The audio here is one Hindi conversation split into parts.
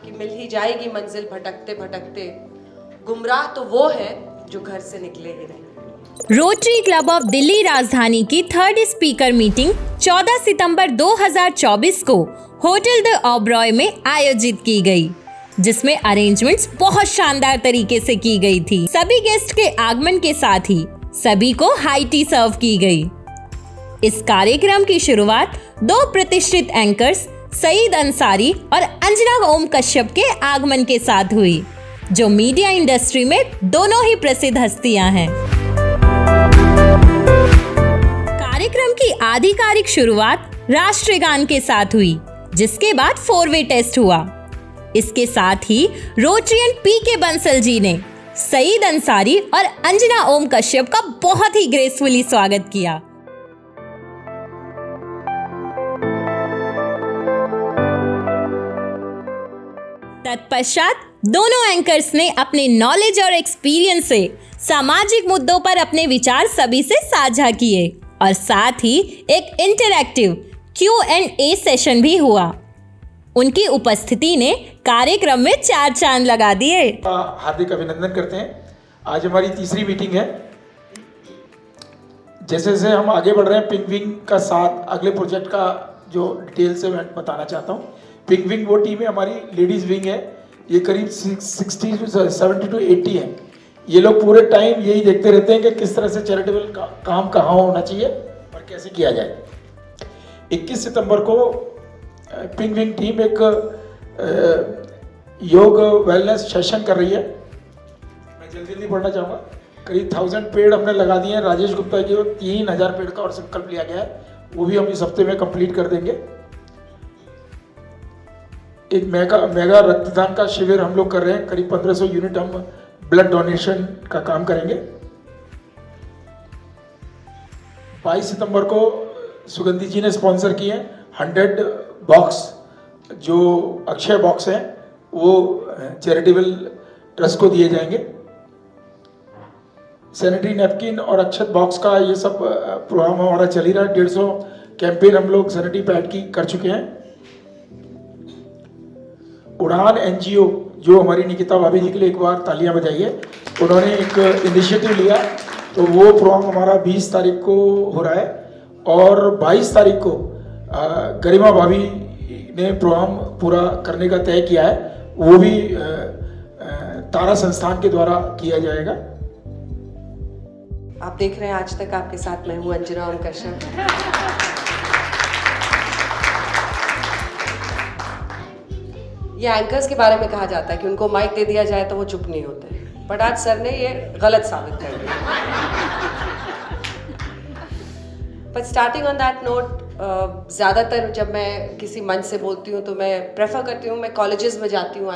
कि मिल ही जाएगी मंजिल भटकते भटकते, गुमराह तो वो है जो घर से निकले ही नहीं। रोटरी क्लब ऑफ दिल्ली राजधानी की 3rd स्पीकर मीटिंग 14 सितंबर 2024 को होटल द ओबरॉय में आयोजित की गई, जिसमें अरेंजमेंट्स बहुत शानदार तरीके से की गई थी। सभी गेस्ट के आगमन के साथ ही सभी को हाई टी सर्व की गई। इस कार्यक्रम की शुरुआत 2 प्रतिष्ठित एंकर्स सईद अंसारी और अंजना ओम कश्यप के आगमन के साथ हुई, जो मीडिया इंडस्ट्री में दोनों ही प्रसिद्ध हस्तियां हैं। कार्यक्रम की आधिकारिक शुरुआत राष्ट्रगान के साथ हुई, जिसके बाद 4-वे टेस्ट हुआ। इसके साथ ही रोटरियन पीके बंसल जी ने सईद अंसारी और अंजना ओम कश्यप का बहुत ही ग्रेसफुली स्वागत किया। तत्पश्चात दोनों एंकर्स ने अपने नॉलेज और एक्सपीरियंस से सामाजिक मुद्दों पर अपने विचार सभी से साझा किए और साथ ही एक इंटरैक्टिव Q&A सेशन भी हुआ। उनकी उपस्थिति ने कार्यक्रम में 4 चांद लगा दिए। हार्दिक अभिनंदन करते हैं। आज हमारी तीसरी मीटिंग है। जैसे जैसे हम आगे बढ़ रहे हैं, पिंक विंग का साथ अगले प्रोजेक्ट का जो डिटेल से मैं बताना चाहता हूँ। पिंक विंग वो टीम है, हमारी लेडीज़ विंग है। ये करीब 70 to 80 है। ये लोग पूरे टाइम यही देखते रहते हैं कि किस तरह से चैरिटेबल काम कहाँ होना चाहिए और कैसे किया जाए। 21 सितंबर को पिंक विंग टीम एक योग वेलनेस सेशन कर रही है। मैं जल्दी पढ़ना चाहूँगा। करीब 1000 पेड़ हमने लगा दिए हैं। राजेश गुप्ता जी 3000 पेड़ का और संकल्प लिया गया है, वो भी हम इस हफ्ते में कंप्लीट कर देंगे। एक मेगा रक्तदान का शिविर हम लोग कर रहे हैं। करीब 1500 यूनिट हम ब्लड डोनेशन का काम करेंगे। 22 सितंबर को सुगंधी जी ने स्पॉन्सर किए 100 बॉक्स, जो अक्षय बॉक्स हैं वो चैरिटेबल ट्रस्ट को दिए जाएंगे। सैनिटरी नैपकिन और अक्षत बॉक्स का ये सब प्रोग्राम हमारा चल ही रहा है। 150 कैंपेन हम लोग सैनिटरी पैड की कर चुके हैं। उड़ान NGO, जो हमारी निकिता भाभी जी के लिए एक बार तालियां बजाइए, उन्होंने एक इनिशिएटिव लिया, तो वो प्रोग्राम हमारा 20 तारीख को हो रहा है। और 22 तारीख को गरिमा भाभी ने प्रोग्राम पूरा करने का तय किया है, वो भी तारा संस्थान के द्वारा किया जाएगा। आप देख रहे हैं आज तक आपके साथ मैं हूँ अंजना ओम कश्यप। ये एंकर्स के बारे में कहा जाता है कि उनको माइक दे दिया जाए तो वो चुप नहीं होते, बट आज सर ने ये गलत साबित कर दिया। But starting on that note, ज़्यादातर जब मैं किसी मंच से बोलती हूँ तो मैं प्रेफर करती हूँ, मैं कॉलेजेस में जाती हूँ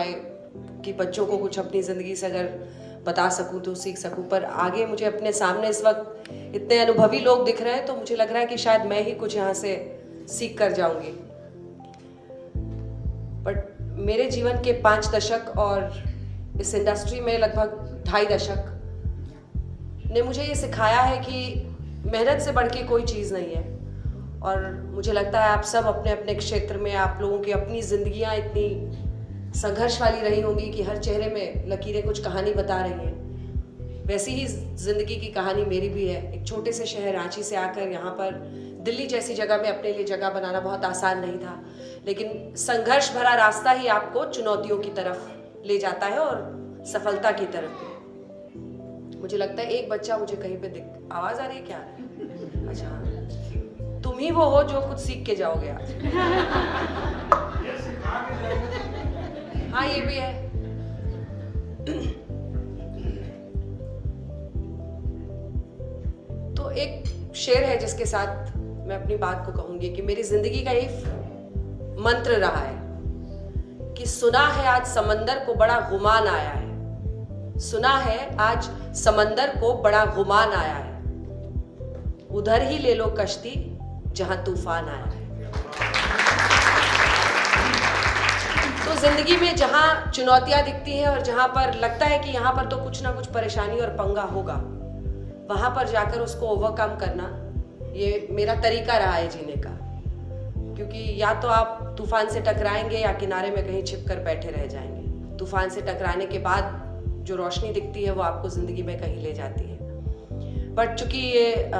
कि बच्चों को कुछ अपनी ज़िंदगी से अगर बता सकूँ तो सीख सकूँ। पर आगे मुझे अपने सामने इस वक्त इतने अनुभवी लोग दिख रहे हैं, तो मुझे लग रहा है कि शायद मैं ही कुछ यहाँ से सीख कर जाऊँगी। बट मेरे जीवन के 5 दशक और इस इंडस्ट्री में लगभग 2.5 दशक ने मुझे ये सिखाया है कि मेहनत से बढ़ के कोई चीज़ नहीं है। और मुझे लगता है आप सब अपने अपने क्षेत्र में, आप लोगों की अपनी ज़िंदगियाँ इतनी संघर्ष वाली रही होंगी कि हर चेहरे में लकीरें कुछ कहानी बता रही हैं। वैसी ही ज़िंदगी की कहानी मेरी भी है। एक छोटे से शहर रांची से आकर यहाँ पर दिल्ली जैसी जगह में अपने लिए जगह बनाना बहुत आसान नहीं था, लेकिन संघर्ष भरा रास्ता ही आपको चुनौतियों की तरफ ले जाता है और सफलता की तरफ भी। मुझे लगता है एक बच्चा मुझे कहीं पे आवाज़ आ रही है क्या? अच्छा, तुम ही वो हो जो कुछ सीख के जाओगे आज। हाँ, ये भी है। तो एक शेर है जिसके साथ मैं अपनी बात को कहूंगी कि मेरी जिंदगी का एक मंत्र रहा है कि सुना है आज समंदर को बड़ा गुमान आया है, सुना है आज समंदर को बड़ा गुमान आया है, उधर ही ले लो कश्ती जहां तूफान आया है। तो जिंदगी में जहां चुनौतियां दिखती हैं और जहां पर लगता है कि यहाँ पर तो कुछ ना कुछ परेशानी और पंगा होगा, वहां पर जाकर उसको ओवरकम करना, ये मेरा तरीका रहा है जीने का। क्योंकि या तो आप तूफान से टकराएंगे या किनारे में कहीं छिप कर बैठे रह जाएंगे। तूफान से टकराने के बाद जो रोशनी दिखती है वो आपको ज़िंदगी में कहीं ले जाती है। बट चूंकि ये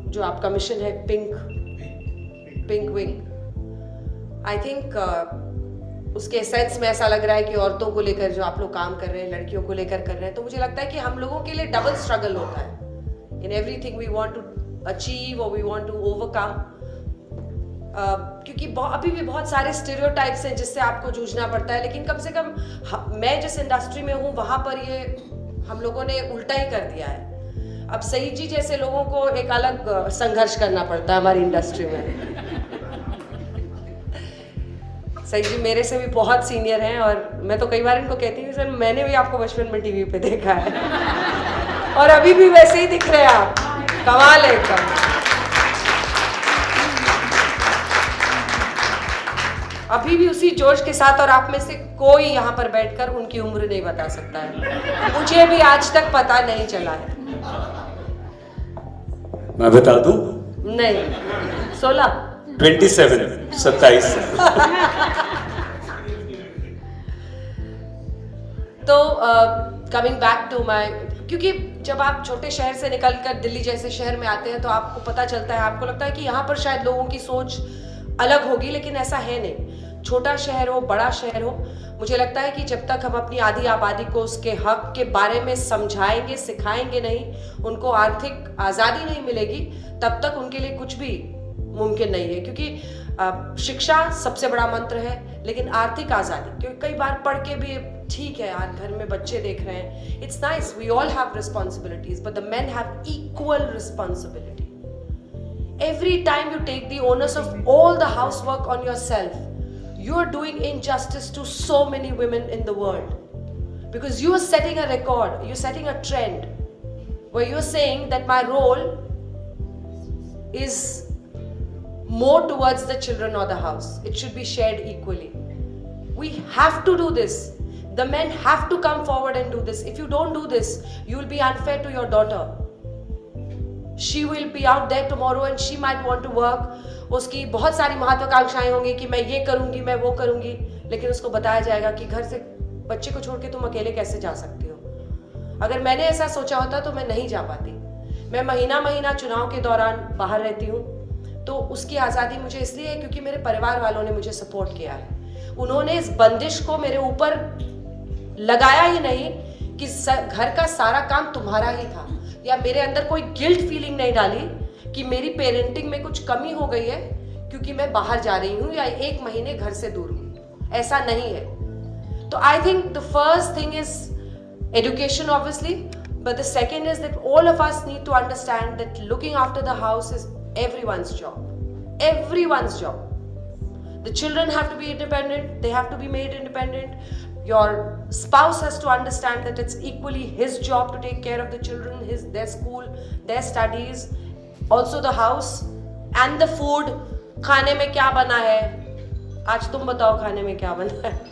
जो आपका मिशन है पिंक विंग, आई थिंक उसके एसेंस में ऐसा लग रहा है कि औरतों को लेकर जो आप लोग काम कर रहे हैं, लड़कियों को लेकर कर रहे हैं, तो मुझे लगता है कि हम लोगों के लिए डबल स्ट्रगल होता है in everything we want to achieve और वी वांट टू ओवरकम, क्योंकि अभी भी बहुत सारे स्टीरियोटाइप्स हैं जिससे आपको जूझना पड़ता है। लेकिन कम से कम मैं जिस इंडस्ट्री में हूँ वहाँ पर ये हम लोगों ने उल्टा ही कर दिया है। अब सही जी जैसे लोगों को एक अलग संघर्ष करना पड़ता है हमारी इंडस्ट्री में। सही जी मेरे से भी बहुत सीनियर हैं और मैं तो कई बार इनको कहती हूँ सर मैंने भी आपको बचपन में टीवी पे देखा है और अभी भी वैसे ही दिख रहे हैं आप, कमाल है एकदम। अभी भी उसी जोश के साथ, और आप में से कोई यहाँ पर बैठकर उनकी उम्र नहीं बता सकता है, मुझे भी आज तक पता नहीं चला है। मैं बता दूं? नहीं 16 27 तो कमिंग बैक टू माय, क्योंकि जब आप छोटे शहर से निकलकर दिल्ली जैसे शहर में आते हैं तो आपको पता चलता है, आपको लगता है कि यहाँ पर शायद लोगों की सोच अलग होगी, लेकिन ऐसा है नहीं। छोटा शहर हो बड़ा शहर हो, मुझे लगता है कि जब तक हम अपनी आधी आबादी को उसके हक के बारे में समझाएंगे सिखाएंगे नहीं, उनको आर्थिक आज़ादी नहीं मिलेगी, तब तक उनके लिए कुछ भी मुमकिन नहीं है। क्योंकि शिक्षा सबसे बड़ा मंत्र है, लेकिन आर्थिक आज़ादी, क्योंकि कई बार पढ़ के भी ठीक है यार घर में बच्चे देख रहे हैं, it's nice, we all have responsibilities, but the men have equal responsibility. Every time you take the onus of all the housework on yourself, you are doing injustice to so many women in the world, because you are setting a record, you're setting a trend where you're saying that my role is more towards the children or the house. It should be shared equally. We have to do this. The men have to come forward and do this. If you don't do this, you will be unfair to your daughter. She will be out there tomorrow and she might want to work. उसकी बहुत सारी महत्वाकांक्षाएं होंगी कि मैं ये करूंगी, मैं वो करूंगी, लेकिन उसको बताया जाएगा कि घर से बच्चे को छोड़ के तुम अकेले कैसे जा सकती हो। अगर मैंने ऐसा सोचा होता तो मैं नहीं जा पाती। मैं महीना महीना चुनाव के दौरान बाहर रहती हूँ, तो उसकी आज़ादी मुझे इसलिए है क्योंकि मेरे परिवार वालों ने मुझे सपोर्ट किया है। उन्होंने इस बंदिश को मेरे ऊपर लगाया ही नहीं कि घर का सारा काम तुम्हारा ही था, या मेरे अंदर कोई गिल्ट फीलिंग नहीं डाली कि मेरी पेरेंटिंग में कुछ कमी हो गई है क्योंकि मैं बाहर जा रही हूँ या 1 महीने घर से दूर हूँ, ऐसा नहीं है। तो I think the first thing is education obviously, but the second is that all of us need to understand that looking after the house is everyone's job. The children have to be independent, they have to be made independent. Your spouse has to understand that it's equally his job to take care of the children, their school, their studies, also the house and the food. खाने में क्या बना है आज, तुम बताओ खाने में क्या बना है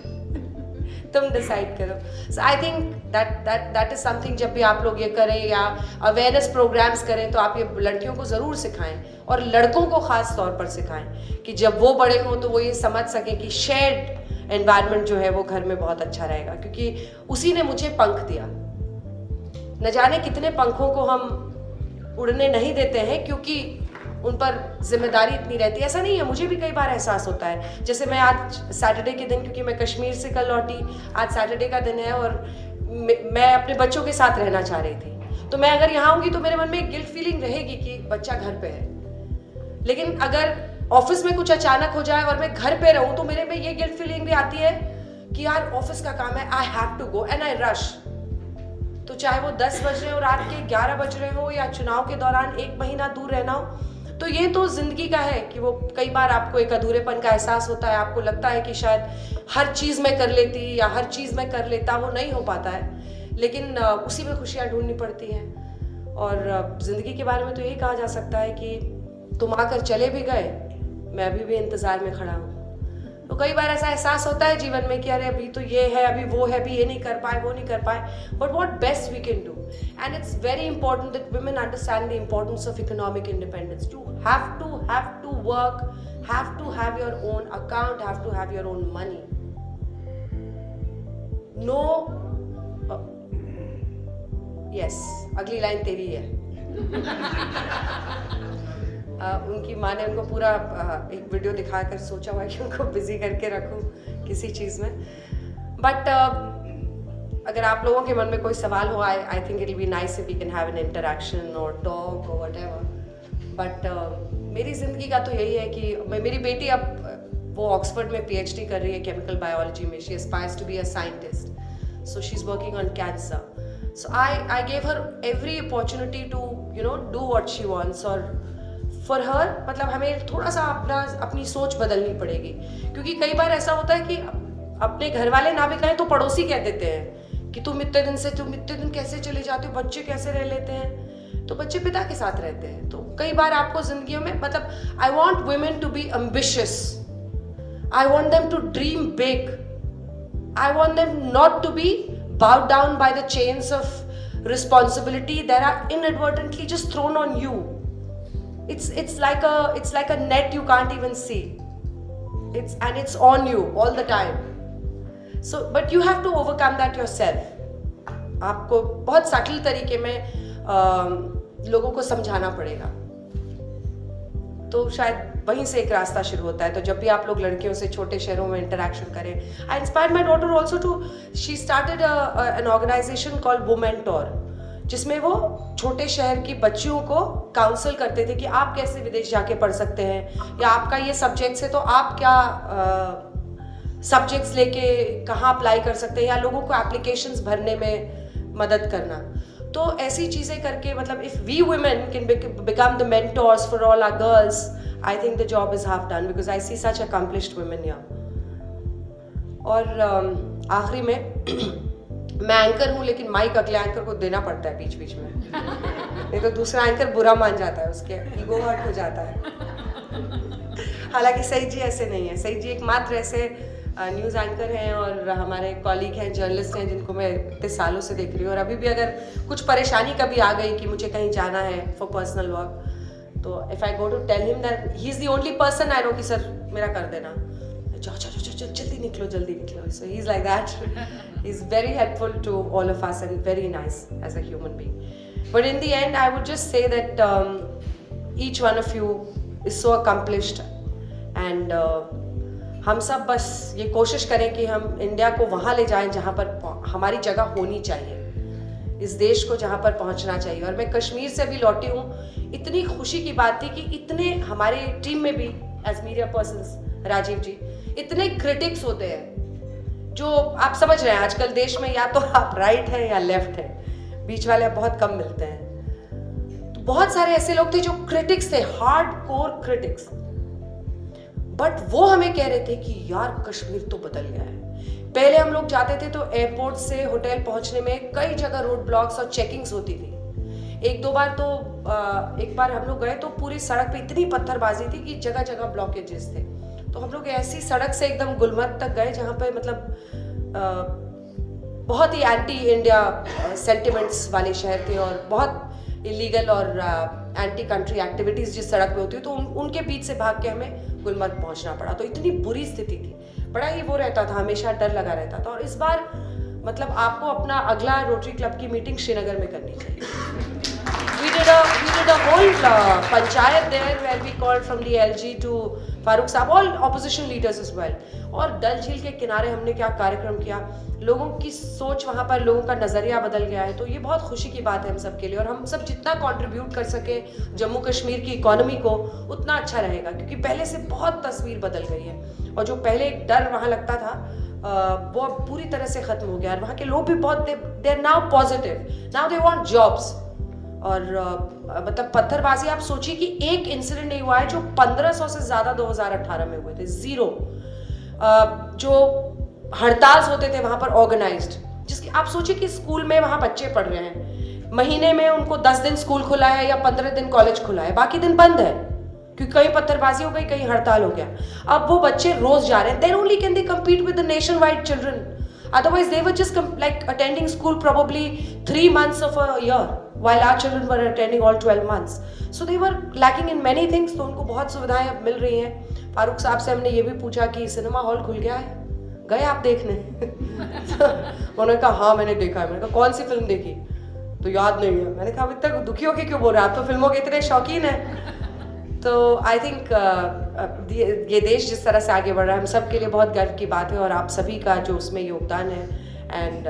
तुम डिसाइड करो। So I think that is something, जब भी आप लोग ये करें या अवेयरनेस प्रोग्राम्स करें तो आप ये लड़कियों को ज़रूर सिखाएं और लड़कों को ख़ास तौर पर सिखाएं कि जब वो बड़े हों तो वो ये समझ सकें कि शेयर्ड एनवायरनमेंट जो है वो घर में बहुत अच्छा रहेगा, क्योंकि उसी ने मुझे पंख दिया। न जाने कितने पंखों को हम उड़ने नहीं देते हैं क्योंकि उन पर जिम्मेदारी इतनी रहती है। ऐसा नहीं है, मुझे भी कई बार एहसास होता है। जैसे मैं आज सैटरडे के दिन, क्योंकि मैं कश्मीर से कल लौटी, आज सैटरडे का दिन है और मैं अपने बच्चों के साथ रहना चाह रही थी, तो मैं अगर यहाँ आऊँगी तो मेरे मन में एक गिल्ट फीलिंग रहेगी कि बच्चा घर पे है। लेकिन अगर ऑफिस में कुछ अचानक हो जाए और मैं घर पे रहूँ तो मेरे में ये गिल्ट फीलिंग भी आती है कि यार ऑफिस का काम है, I have to go and I rush. तो चाहे वो 10 बज रहे हो, रात के 11 बज रहे हो, या चुनाव के दौरान 1 महीना दूर रहना हो, तो ये तो जिंदगी का है कि वो कई बार आपको एक अधूरेपन का एहसास होता है। आपको लगता है कि शायद हर चीज़ में कर लेती या हर चीज़ में कर लेता, वो नहीं हो पाता है, लेकिन उसी में खुशियाँ ढूंढनी पड़ती हैं। और ज़िंदगी के बारे में तो यही कहा जा सकता है कि तुम आकर चले भी गए, मैं अभी भी इंतज़ार में खड़ा हूँ। तो कई बार ऐसा एहसास होता है जीवन में कि अरे अभी तो ये है, अभी वो है, अभी ये नहीं कर पाए, वो नहीं कर पाए, but what best we can do. And it's very important that women understand the importance of economic independence. You have to work have to have your own account, have to have your own money. No, yes, अगली लाइन तेरी है. उनकी माँ ने उनको पूरा एक वीडियो दिखाकर सोचा हुआ है कि उनको बिजी करके रखूं किसी चीज़ में. बट अगर आप लोगों के मन में कोई सवाल हो, I think it will be nice if we can have an interaction और टॉक और व्हाटएवर. बट मेरी ज़िंदगी का तो यही है कि मेरी बेटी अब वो ऑक्सफोर्ड में PhD कर रही है केमिकल बायोलॉजी में. She aspires to be a scientist, so she is working on cancer. So I gave her every opportunity to do what she wants. और for her मतलब हमें थोड़ा सा अपनी सोच बदलनी पड़ेगी, क्योंकि कई बार ऐसा होता है कि अपने घर वाले ना भी कहें तो पड़ोसी कह देते हैं कि तुम इतने दिन कैसे चले जाते हो, बच्चे कैसे रह लेते हैं. तो बच्चे पिता के साथ रहते हैं. तो कई बार आपको जिंदगियों में मतलब I want women to be ambitious, I want them to dream big, I want them not to be bowed down by the chains of responsibility that are inadvertently just thrown on you. It's like a net you can't even see. It's on you all the time. So but you have to overcome that yourself. आपको बहुत सटल तरीके में लोगों को समझाना पड़ेगा. तो शायद वहीं से एक रास्ता शुरू होता है. तो जब भी आप लोग लड़कियों से छोटे शहरों में इंटरेक्शन करें, I inspired my daughter also to, she started an organisation called Womentor, जिसमें वो छोटे शहर की बच्चियों को काउंसल करते थे कि आप कैसे विदेश जाके पढ़ सकते हैं, या आपका ये सब्जेक्ट्स है तो आप क्या सब्जेक्ट्स लेके कहाँ अप्लाई कर सकते हैं, या लोगों को एप्लीकेशंस भरने में मदद करना. तो ऐसी चीज़ें करके मतलब if we women can become the mentors for all our girls, I think the job is half done, because I see such accomplished women here. और आखिरी में मैं एंकर हूँ, लेकिन माइक अगले एंकर को देना पड़ता है बीच बीच में, नहीं तो दूसरा एंकर बुरा मान जाता है, उसके ईगो हर्ट हो जाता है. हालांकि सईद जी ऐसे नहीं है. सईद जी एकमात्र ऐसे न्यूज़ एंकर हैं और हमारे कॉलीग हैं, जर्नलिस्ट हैं, जिनको मैं इतने सालों से देख रही हूँ. और अभी भी अगर कुछ परेशानी कभी आ गई कि मुझे कहीं जाना है फॉर पर्सनल वर्क, तो if I go to tell him that he is the only person I know कि सर मेरा कर देना, जाओ जल्दी निकलो. So he is like that. He is very helpful to all of us and very nice as a human being. But in the end I would just say that each one of you is so accomplished, and हम सब बस ये कोशिश करें कि हम इंडिया को वहाँ ले जाएं जहाँ पर हमारी जगह होनी चाहिए, इस देश को जहाँ पर पहुँचना चाहिए. और मैं कश्मीर से भी लौटी हूँ, इतनी खुशी की बात थी कि इतने हमारे टीम में भी एज मीडिया पर्सन्स राजीव जी, इतने क्रिटिक्स होते हैं जो आप समझ रहे हैं आजकल देश में या तो आप राइट हैं या लेफ्ट हैं, बीच वाले बहुत कम मिलते हैं. तो बहुत सारे ऐसे लोग थे जो क्रिटिक्स थे, हार्ड कोर क्रिटिक्स, बट वो हमें कह रहे थे कि यार कश्मीर तो बदल गया है. पहले हम लोग जाते थे तो एयरपोर्ट से होटल पहुंचने में कई जगह रोड ब्लॉक्स और चेकिंग्स होती थी. एक बार हम लोग गए तो पूरी सड़क पे इतनी पत्थरबाजी थी कि जगह जगह ब्लॉकेजेस थे. तो हम लोग ऐसी सड़क से एकदम गुलमर्ग तक गए जहाँ पे मतलब बहुत ही एंटी इंडिया सेंटिमेंट्स वाले शहर थे और बहुत इलीगल और एंटी कंट्री एक्टिविटीज़ जिस सड़क पे होती है, तो उनके बीच से भाग के हमें गुलमर्ग पहुंचना पड़ा. तो इतनी बुरी स्थिति थी, बड़ा ही वो रहता था, हमेशा डर लगा रहता था. और इस बार मतलब आपको अपना अगला रोटरी क्लब की मीटिंग श्रीनगर में करनी चाहिए. We did a whole panchayat there where we called from the LG to Farooq Saab, all opposition leaders as well. और डल झील के किनारे हमने क्या कार्यक्रम किया, लोगों की सोच वहाँ पर, लोगों का नज़रिया बदल गया है. तो ये बहुत खुशी की बात है हम सब के लिए, और हम सब जितना कंट्रीब्यूट कर सके जम्मू कश्मीर की इकोनॉमी को उतना अच्छा रहेगा, क्योंकि पहले से बहुत तस्वीर बदल गई है. और जो पहले एक डर वहाँ लगता था वो अब पूरी तरह से ख़त्म हो गया. और वहाँ के लोग भी बहुत they are now positive, now they want jobs. और मतलब पत्थरबाजी आप सोचिए कि एक इंसिडेंट नहीं हुआ है जो 1500 से ज़्यादा 2018 में हुए थे, जीरो. जो हड़ताल होते थे वहाँ पर ऑर्गेनाइज्ड, जिसकी आप सोचिए कि स्कूल में वहाँ बच्चे पढ़ रहे हैं, महीने में उनको 10 दिन स्कूल खुला है या 15 दिन कॉलेज खुला है, बाकी दिन बंद है क्योंकि कहीं पत्थरबाजी हो गई, कहीं हड़ताल हो गया. अब वो बच्चे रोज जा रहे हैं. Then only can they compete with the nation wide children. Otherwise, they were just like attending school probably 3 months of a year, while our children were attending all 12 months. So they were lacking in many things. तो उनको बहुत सुविधाएं अब मिल रही हैं. फारूक साहब से हमने ये भी पूछा कि सिनेमा हॉल खुल गया है, गए आप देखने? उन्होंने कहा हाँ मैंने देखा है। मैंने कहा कौन सी फिल्म देखी? तो याद नहीं है। मैंने कहा अभी तक दुखी होके क्यों बोल रहे हैं, आप तो फिल्मों के इतने शौकीन हैं। तो आई थिंक ये देश जिस तरह से आगे बढ़ रहा है हम सब के लिए बहुत गर्व की बात है, और आप सभी का जो उसमें योगदान है। And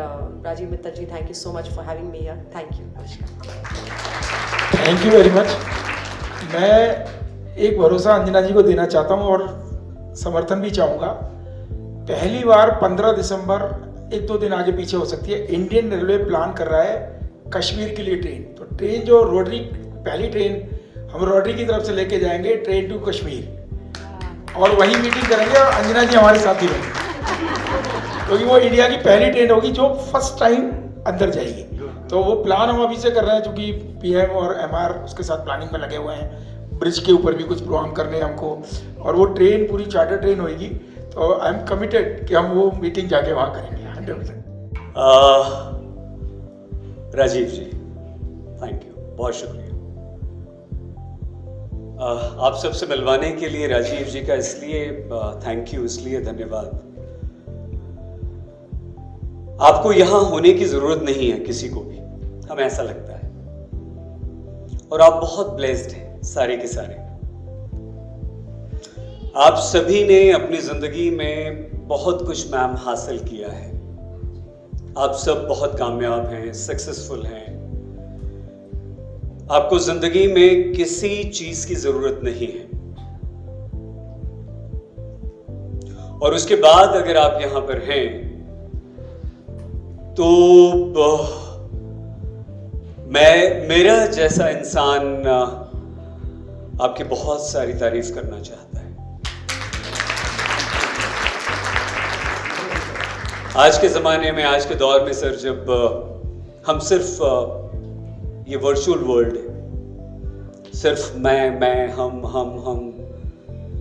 Rajiv Mittal ji, thank you so much for having me here. Thank you. नमस्कार। Thank you very much. मैं एक भरोसा अंजना जी को देना चाहता हूँ और समर्थन भी चाहूँगा। पहली बार 15 दिसंबर, 1-2 दिन आगे पीछे हो सकती है, इंडियन रेलवे प्लान कर रहा है कश्मीर के लिए ट्रेन। तो ट्रेन जो रोटरी, पहली ट्रेन हम रोटरी की तरफ से लेके जाएंगे, ट्रेन टू कश्मीर, और वहीं मीटिंग करेंगे और अंजना जी हमारे साथ ही रहेंगे, क्योंकि वो इंडिया की पहली ट्रेन होगी जो फर्स्ट टाइम अंदर जाएगी। तो वो प्लान हम अभी से कर रहे हैं, क्योंकि पीएम और एमआर उसके साथ प्लानिंग में लगे हुए हैं। ब्रिज के ऊपर भी कुछ प्रोग्राम करने हैं हमको, और वो ट्रेन पूरी चार्टर ट्रेन होगी। तो आई एम कमिटेड कि हम वो मीटिंग जाके वहाँ करेंगे 100%। राजीव जी, थैंक यू, बहुत शुक्रिया। आप सबसे मिलवाने के लिए राजीव जी का इसलिए थैंक यू, इसलिए धन्यवाद। आपको यहां होने की जरूरत नहीं है किसी को भी, हमें ऐसा लगता है, और आप बहुत ब्लेस्ड हैं सारे के सारे। आप सभी ने अपनी जिंदगी में बहुत कुछ मैम हासिल किया है। आप सब बहुत कामयाब हैं, सक्सेसफुल हैं। आपको जिंदगी में किसी चीज की जरूरत नहीं है, और उसके बाद अगर आप यहां पर हैं तो मेरा जैसा इंसान आपकी बहुत सारी तारीफ करना चाहता है। आज के ज़माने में, आज के दौर में सर, जब हम सिर्फ ये वर्चुअल वर्ल्ड है, सिर्फ मैं हम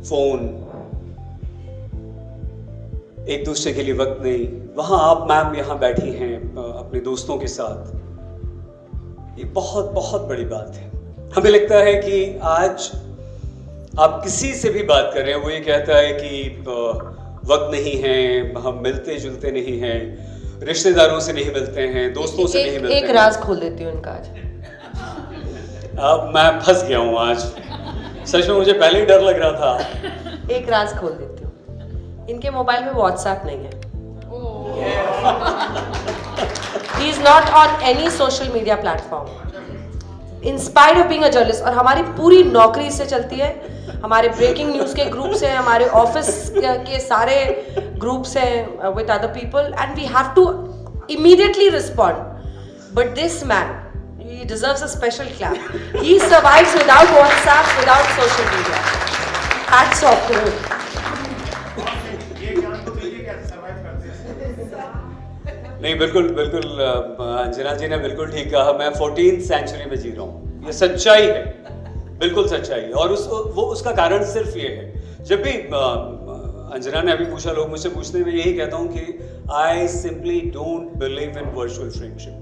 फोन, एक दूसरे के लिए वक्त नहीं, वहां आप मैम यहां बैठी हैं अपने दोस्तों के साथ, ये बहुत बहुत बड़ी बात है। हमें लगता है कि आज आप किसी से भी बात कर रहे हैं, वो ये कहता है कि वक्त नहीं है, हम मिलते जुलते नहीं हैं, रिश्तेदारों से नहीं मिलते हैं, दोस्तों से नहीं मिलते हैं। एक राज खोल देती हूँ इनका आज। अब मैं फंस गया हूँ आज, सच में मुझे पहले ही डर लग रहा था। एक राज खोल देती हूँ, इनके मोबाइल में व्हाट्सएप नहीं है। He is not on any social media platform. In spite of being a journalist, और हमारी पूरी नौकरी इससे चलती है। हमारे ब्रेकिंग न्यूज़ के ग्रुप्स हैं, हमारे ऑफिस के सारे ग्रुप्स हैं with other people, and we have to immediately respond. But this man, he deserves a special clap. He survives without WhatsApp, without social media. Hats off to him. नहीं, बिल्कुल बिल्कुल अंजना जी ने बिल्कुल ठीक कहा। मैं 14th सेंचुरी में जी रहा हूँ, ये सच्चाई है, बिल्कुल सच्चाई है। और उसका कारण सिर्फ ये है, जब भी अंजना ने अभी पूछा, लोग मुझसे पूछते हैं, मैं यही कहता हूँ कि I simply don't believe in virtual friendship.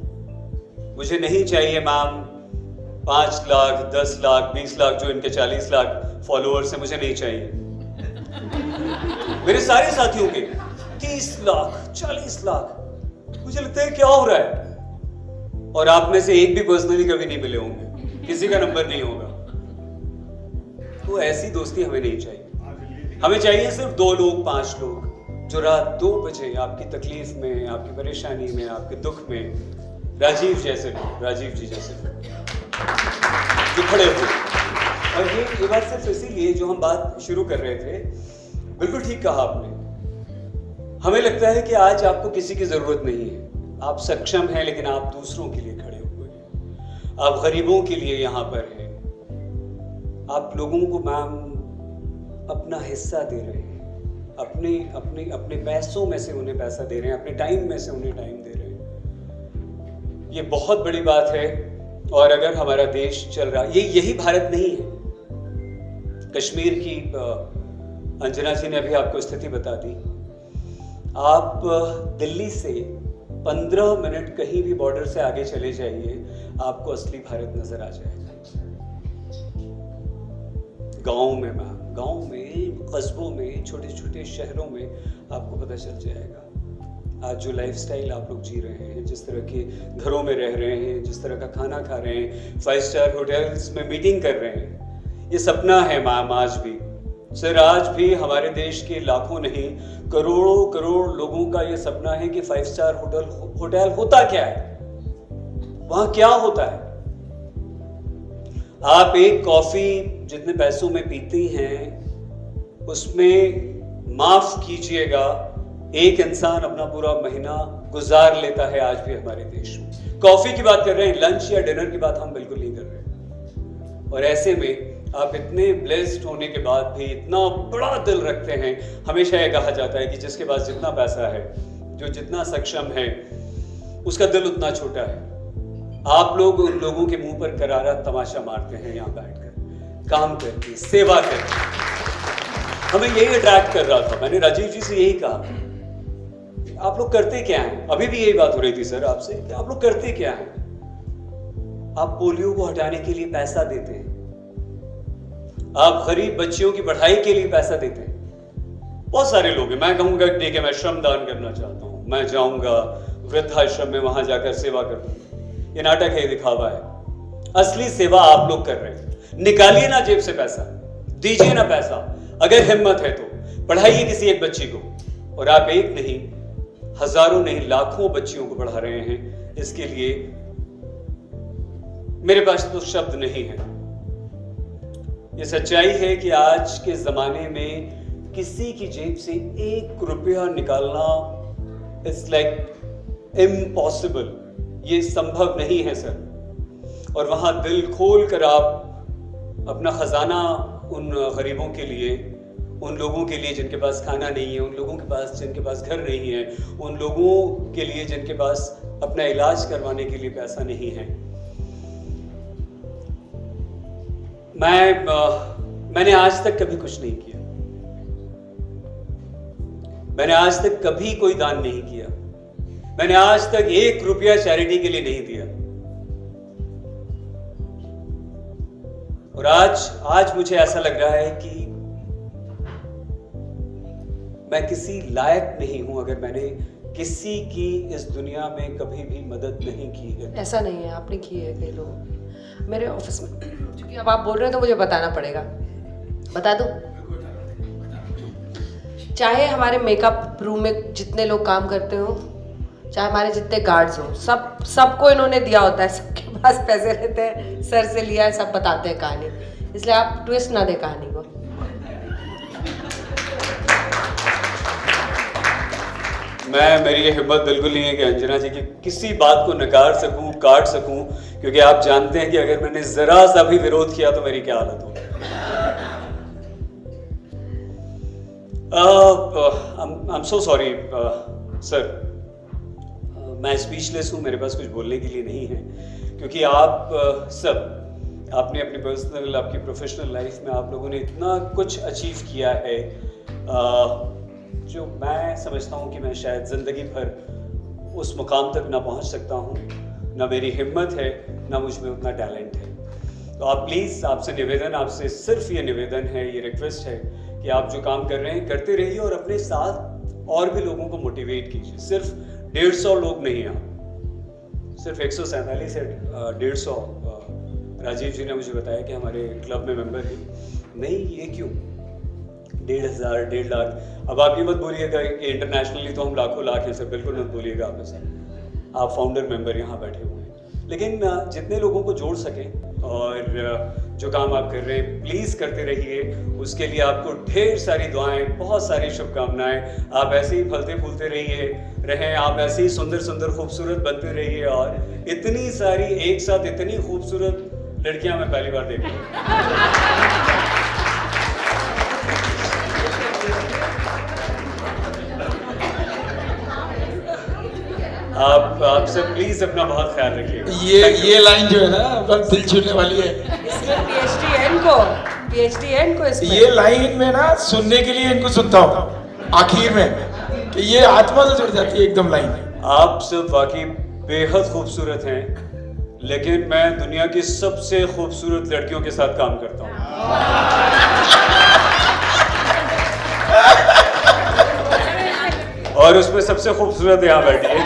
मुझे नहीं चाहिए मैम 5 लाख, 10 लाख, 20 लाख जो इनके 40 लाख फॉलोअर्स हैं, मुझे नहीं चाहिए। मेरे सारे साथियों के 30 लाख, 40 लाख, मुझे लगता है क्या हो रहा है। और आप में से एक भी पर्सनली कभी नहीं मिले होंगे, किसी का नंबर नहीं होगा। तो ऐसी दोस्ती हमें नहीं चाहिए। हमें चाहिए सिर्फ 2 लोग, 5 लोग जो रात 2 बजे आपकी तकलीफ में, आपकी परेशानी में, आपके दुख में राजीव जैसे लोग, राजीव जी जैसे लोग जो खड़े हो। और ये बात सिर्फ इसीलिए, जो हम बात शुरू कर रहे थे, बिल्कुल ठीक कहा आपने। हमें लगता है कि आज आपको किसी की जरूरत नहीं है, आप सक्षम हैं, लेकिन आप दूसरों के लिए खड़े हुए हैं, आप गरीबों के लिए यहाँ पर हैं, आप लोगों को मैम अपना हिस्सा दे रहे हैं, अपने पैसों में से उन्हें पैसा दे रहे हैं, अपने टाइम में से उन्हें टाइम दे रहे हैं। ये बहुत बड़ी बात है। और अगर हमारा देश चल रहा, यही भारत नहीं है। कश्मीर की अंजना जी ने अभी आपको स्थिति बता दी। आप दिल्ली से 15 मिनट कहीं भी बॉर्डर से आगे चले जाइए, आपको असली भारत नजर आ जाएगा। गांव में मैम, गांव में, कस्बों में, छोटे छोटे शहरों में आपको पता चल जाएगा। आज जो लाइफस्टाइल आप लोग जी रहे हैं, जिस तरह के घरों में रह रहे हैं, जिस तरह का खाना खा रहे हैं, 5 स्टार होटल्स में मीटिंग कर रहे हैं, ये सपना है मैम आज भी। सर आज भी हमारे देश के लाखों नहीं करोड़ों करोड़ लोगों का ये सपना है कि 5 स्टार होटल होता क्या है, वहां क्या होता है। आप एक कॉफी जितने पैसों में पीती हैं उसमें माफ कीजिएगा एक इंसान अपना पूरा महीना गुजार लेता है आज भी हमारे देश में। कॉफी की बात कर रहे हैं, लंच या डिनर की बात हम बिल्कुल नहीं कर रहे। और ऐसे में आप इतने ब्लेस्ड होने के बाद भी इतना बड़ा दिल रखते हैं। हमेशा यह कहा जाता है कि जिसके पास जितना पैसा है, जो जितना सक्षम है, उसका दिल उतना छोटा है। आप लोग उन लोगों के मुंह पर करारा तमाशा मारते हैं यहाँ बैठकर, काम करके, सेवा करके। हमें यही अट्रैक्ट कर रहा था। मैंने राजीव जी से यही कहा, आप लोग करते क्या हैं? अभी भी यही बात हो रही थी सर आपसे कि आप लोग करते क्या हैं? आप पोलियो को हटाने के लिए पैसा देते हैं, आप गरीब बच्चियों की पढ़ाई के लिए पैसा देते हैं। बहुत सारे लोग हैं, मैं कहूंगा ठीक है मैं श्रमदान करना चाहता हूं, मैं जाऊंगा वृद्धाश्रम में, वहां जाकर सेवा करूंगा। ये नाटक है, ये दिखावा है। असली सेवा आप लोग कर रहे हैं। निकालिए ना जेब से पैसा, दीजिए ना पैसा। अगर हिम्मत है तो पढ़ाइए किसी एक बच्ची को। और आप एक नहीं, हजारों नहीं, लाखों बच्चियों को पढ़ा रहे हैं। इसके लिए मेरे पास तो शब्द नहीं है। ये सच्चाई है कि आज के जमाने में किसी की जेब से 1 रुपया निकालना इट्स लाइक इम्पॉसिबल। ये संभव नहीं है सर। और वहां दिल खोल कर आप अपना खजाना उन गरीबों के लिए, उन लोगों के लिए जिनके पास खाना नहीं है, उन लोगों के पास जिनके पास घर नहीं है, उन लोगों के लिए जिनके पास अपना इलाज करवाने के लिए पैसा नहीं है। मैंने आज तक कभी कुछ नहीं किया। मैंने आज तक कभी कोई दान नहीं किया। मैंने आज तक 1 रुपया चैरिटी के लिए नहीं दिया। और आज मुझे ऐसा लग रहा है कि मैं किसी लायक नहीं हूं अगर मैंने किसी की इस दुनिया में कभी भी मदद नहीं की है। ऐसा नहीं है, आपने की है कई लोग मेरे ऑफिस में। क्योंकि अब आप बोल रहे हैं तो मुझे बताना पड़ेगा। बता दूं? चाहे हमारे मेकअप रूम में जितने लोग काम करते हो, चाहे हमारे जितने गार्ड्स हो, सबको इन्होंने दिया होता है। सबके पास पैसे रहते हैं, सर से लिया है, सब बताते हैं कहानी। इसलिए आप ट्विस्ट ना दे कहानी को। मेरी ये हिम्मत बिल्कुल नहीं है कि अंजना जी की किसी बात को नकार सकूं, काट सकूं, क्योंकि आप जानते हैं कि अगर मैंने जरा सा भी विरोध किया तो मेरी क्या हालत होगी। I'm so sorry सर, मैं स्पीचलेस हूँ, मेरे पास कुछ बोलने के लिए नहीं है। क्योंकि आप सब आपने अपनी पर्सनल, आपकी प्रोफेशनल लाइफ में आप लोगों ने इतना कुछ अचीव किया है जो मैं समझता हूँ कि मैं शायद ज़िंदगी भर उस मुकाम तक ना पहुँच सकता हूँ। ना मेरी हिम्मत है, ना मुझ में उतना टैलेंट है। तो आप प्लीज़, आपसे निवेदन, आपसे सिर्फ ये निवेदन है, ये रिक्वेस्ट है कि आप जो काम कर रहे हैं करते रहिए और अपने साथ और भी लोगों को मोटिवेट कीजिए। सिर्फ 150 लोग नहीं, आप सिर्फ 147 से 150 राजीव जी ने मुझे बताया कि हमारे क्लब में मेंबर हैं। नहीं, ये क्यों 1,500, 1.5 लाख। अब आप ये मत बोलिएगा कि इंटरनेशनली तो हम लाखों लाख हैं सर, बिल्कुल मत बोलिएगा आप ऐसा। आप फाउंडर मेंबर यहाँ बैठे हुए हैं, लेकिन जितने लोगों को जोड़ सकें और जो काम आप कर रहे हैं प्लीज़ करते रहिए। उसके लिए आपको ढेर सारी दुआएं, बहुत सारी शुभकामनाएं। आप ऐसे ही फलते फूलते रहें, आप ऐसे ही सुंदर सुंदर खूबसूरत बनते रहिए। और इतनी सारी एक साथ इतनी खूबसूरत लड़कियां मैं पहली बार देख रहा हूं। आप सब प्लीज अपना बहुत ख्याल रखिए। ये लाइन जो है ना बस दिल छूने वाली है। इसमें पीएचडी एंड को इसमें ये लाइन में ना सुनने के लिए इनको सुनता हूँ आखिर में कि ये आत्मा से जुड़ जाती है एकदम लाइन। आप सब वाकई बेहद खूबसूरत हैं लेकिन मैं दुनिया की सबसे खूबसूरत लड़कियों के साथ काम करता हूँ। और उसमें सबसे खूबसूरत यहाँ बैठी है।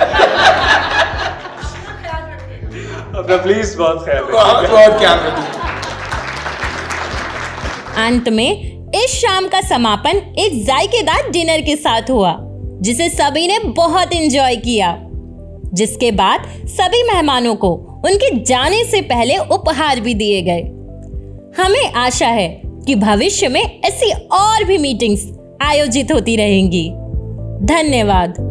अपना प्लीज बहुत ख्याल बहुत रखिए। बहुत ख्याल रखिए। अंत में इस शाम का समापन एक जायकेदार डिनर के साथ हुआ, जिसे सभी ने बहुत एंजॉय किया। जिसके बाद सभी मेहमानों को उनके जाने से पहले उपहार भी दिए गए। हमें आशा है कि भविष्य में ऐसी और भी मीटिंग्स आयोजित होती रहेंगी। धन्यवाद।